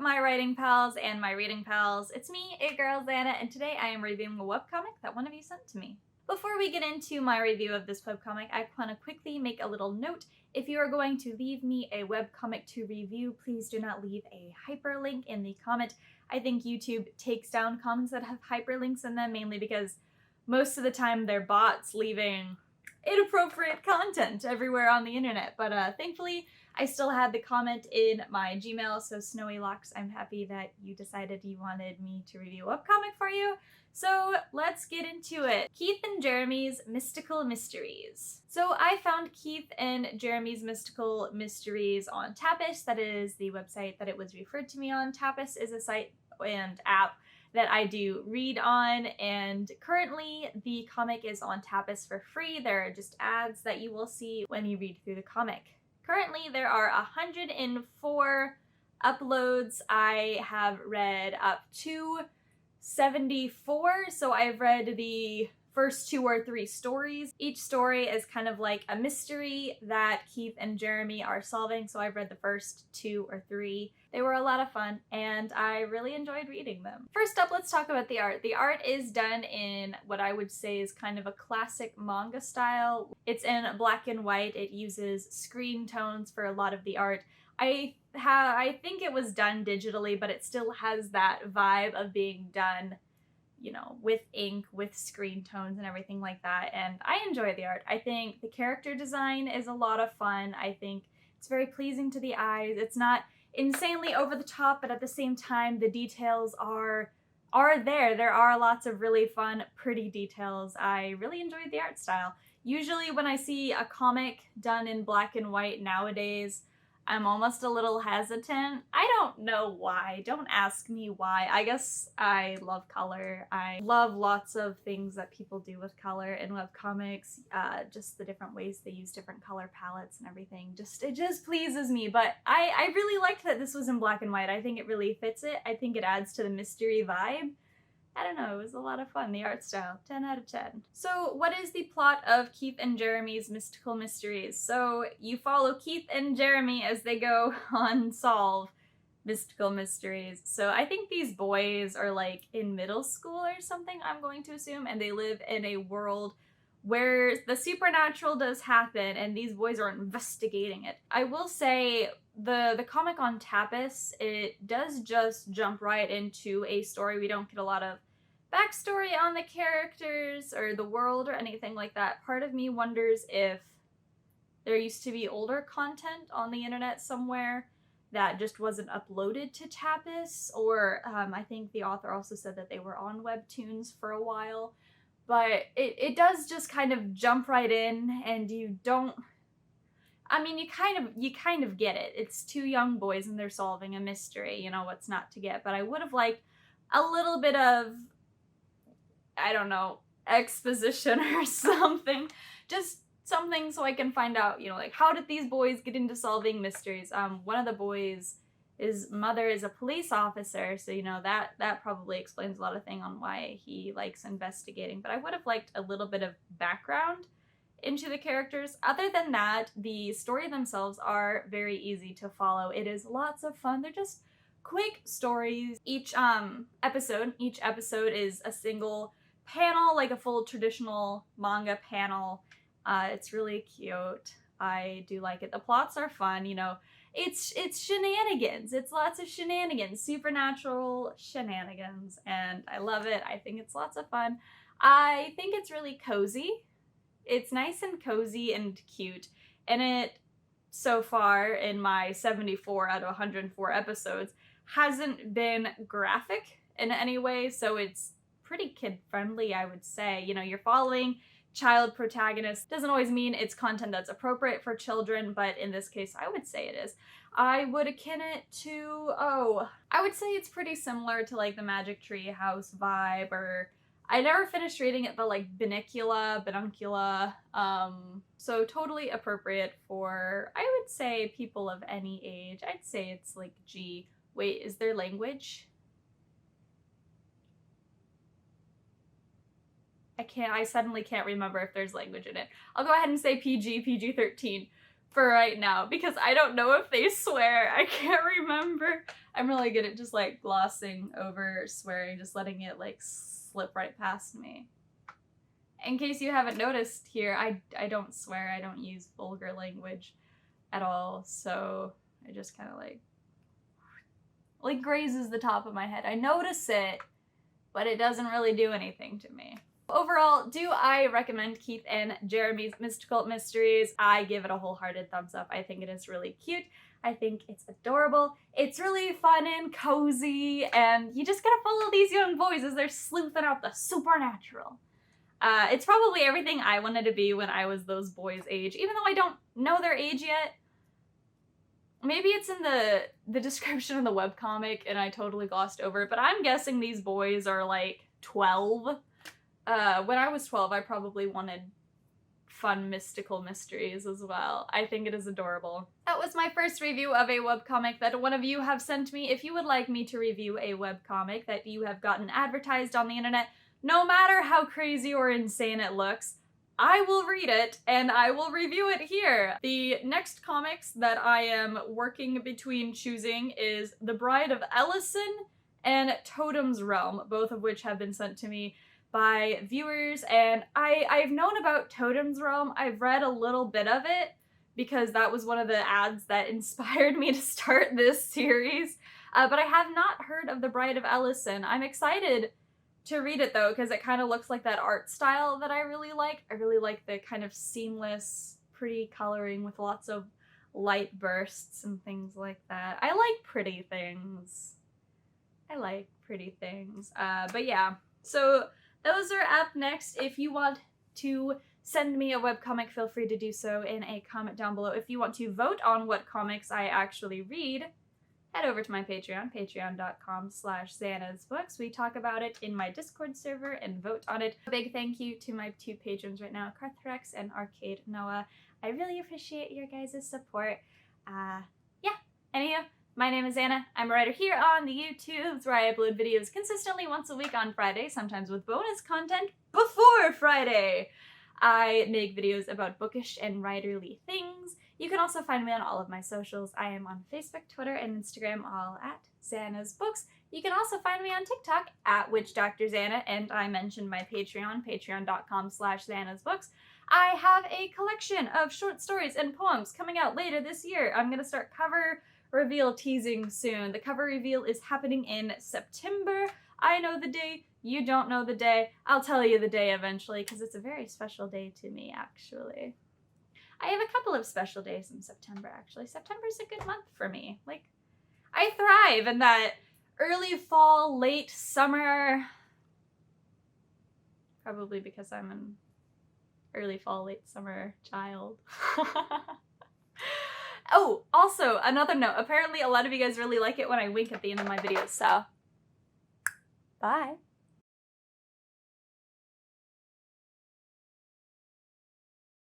my writing pals and my reading pals. It's me, a girl Xanna, and today I am reviewing a webcomic that one of you sent to me. Before we get into my review of this webcomic, I want to quickly make a little note. If you are going to leave me a webcomic to review, please do not leave a hyperlink in the comment. I think YouTube takes down comments that have hyperlinks in them, mainly because most of the time they're bots leaving inappropriate content everywhere on the internet. But thankfully, I still had the comment in my Gmail, so Snowy Locks, I'm happy that you decided you wanted me to review a webcomic for you. So let's get into it. Keith and Jeremy's Mystical Mysteries. So I found Keith and Jeremy's Mystical Mysteries on Tapas. That is the website that it was referred to me on. Tapas is a site and app that I do read on, and currently the comic is on Tapas for free. There are just ads that you will see when you read through the comic. Currently there are 104 uploads. I have read up to 74, so I've read the first 2 or 3 stories. Each story is kind of like a mystery that Keith and Jeremy are solving, so I've read the first 2 or 3. They were a lot of fun, and I really enjoyed reading them. First up, let's talk about the art. The art is done in what I would say is kind of a classic manga style. It's in black and white. It uses screen tones for a lot of the art. I think it was done digitally, but it still has that vibe of being done, you know, with ink, with screen tones and everything like that, and I enjoy the art. I think the character design is a lot of fun. I think it's very pleasing to the eyes. It's not insanely over the top, but at the same time, the details are there. There are lots of really fun, pretty details. I really enjoyed the art style. Usually when I see a comic done in black and white nowadays, I'm almost a little hesitant. I don't know why. Don't ask me why. I guess I love color. I love lots of things that people do with color in webcomics. Just the different ways they use different color palettes and everything. It just pleases me. But I really liked that this was in black and white. I think it really fits it. I think it adds to the mystery vibe. I don't know, it was a lot of fun. The art style, 10 out of 10. So what is the plot of Keith and Jeremy's Mystical Mysteries? So you follow Keith and Jeremy as they go on solve mystical mysteries. So I think these boys are like in middle school or something, I'm going to assume, and they live in a world where the supernatural does happen and these boys are investigating it. I will say the comic on Tapas, it does just jump right into a story. We don't get a lot of backstory on the characters or the world or anything like that. Part of me wonders if there used to be older content on the internet somewhere that just wasn't uploaded to Tapas, or I think the author also said that they were on Webtoons for a while. But it does just kind of jump right in, and you don't, I mean, you kind of get it. It's 2 young boys and they're solving a mystery, you know, what's not to get. But I would have liked a little bit of, I don't know, exposition or something. Just something so I can find out, you know, like, how did these boys get into solving mysteries? One of the boys, his mother is a police officer, so, you know, that probably explains a lot of things on why he likes investigating. But I would have liked a little bit of background into the characters. Other than that, the story themselves are very easy to follow. It is lots of fun. They're just quick stories. Each episode is a single panel, like a full traditional manga panel. It's really cute. I do like it. The plots are fun, you know. It's shenanigans. It's lots of shenanigans, supernatural shenanigans, and I love it. I think it's lots of fun. I think it's really cozy. It's nice and cozy and cute, and it, so far in my 74 out of 104 episodes, hasn't been graphic in any way, so it's pretty kid-friendly, I would say. You know, you're following child protagonists. Doesn't always mean it's content that's appropriate for children, but in this case, I would say it is. I would akin it to, I would say it's pretty similar to like the Magic Tree House vibe, or I never finished reading it, but like Binuncula. So totally appropriate for, I would say, people of any age. I'd say it's like G. Wait, is there language? I suddenly can't remember if there's language in it. I'll go ahead and say PG, PG-13. for right now because I don't know if they swear. I can't remember. I'm really good at just like glossing over swearing, just letting it like slip right past me. In case you haven't noticed here, I don't swear. I don't use vulgar language at all, so I just kind of like grazes the top of my head. I notice it, but it doesn't really do anything to me. Overall, do I recommend Keith and Jeremy's Mystical Mysteries? I give it a wholehearted thumbs up. I think it is really cute. I think it's adorable. It's really fun and cozy, and you just gotta follow these young boys as they're sleuthing out the supernatural. It's probably everything I wanted to be when I was those boys' age, even though I don't know their age yet. Maybe it's in the description of the webcomic and I totally glossed over it, but I'm guessing these boys are like 12. When I was 12, I probably wanted fun mystical mysteries as well. I think it is adorable. That was my first review of a webcomic that one of you have sent me. If you would like me to review a webcomic that you have gotten advertised on the internet, no matter how crazy or insane it looks, I will read it and I will review it here. The next comics that I am working between choosing is The Bride of Ellison and Totem's Realm, both of which have been sent to me by viewers, and I've known about Totem's Realm. I've read a little bit of it because that was one of the ads that inspired me to start this series, but I have not heard of The Bride of Ellison. I'm excited to read it though because it kind of looks like that art style that I really like. I really like the kind of seamless, pretty coloring with lots of light bursts and things like that. I like pretty things. But yeah, so those are up next. If you want to send me a webcomic, feel free to do so in a comment down below. If you want to vote on what comics I actually read, head over to my Patreon, patreon.com/XannasBooks. We talk about it in my Discord server and vote on it. A big thank you to my 2 patrons right now, Carthrex and Arcade Noah. I really appreciate your guys' support. Yeah, anywho, my name is Anna. I'm a writer here on the YouTubes where I upload videos consistently once a week on Friday, sometimes with bonus content before Friday. I make videos about bookish and writerly things. You can also find me on all of my socials. I am on Facebook, Twitter, and Instagram, all at XannasBooks. You can also find me on TikTok at WitchDrZanna, and I mentioned my Patreon, patreon.com/XannasBooks. I have a collection of short stories and poems coming out later this year. I'm gonna start cover reveal teasing soon. The cover reveal is happening in September. I know the day, you don't know the day. I'll tell you the day eventually because it's a very special day to me, actually. I have a couple of special days in September, actually. September's a good month for me. Like, I thrive in that early fall, late summer. Probably because I'm an early fall, late summer child. Oh, also, another note. Apparently, a lot of you guys really like it when I wink at the end of my videos, so bye.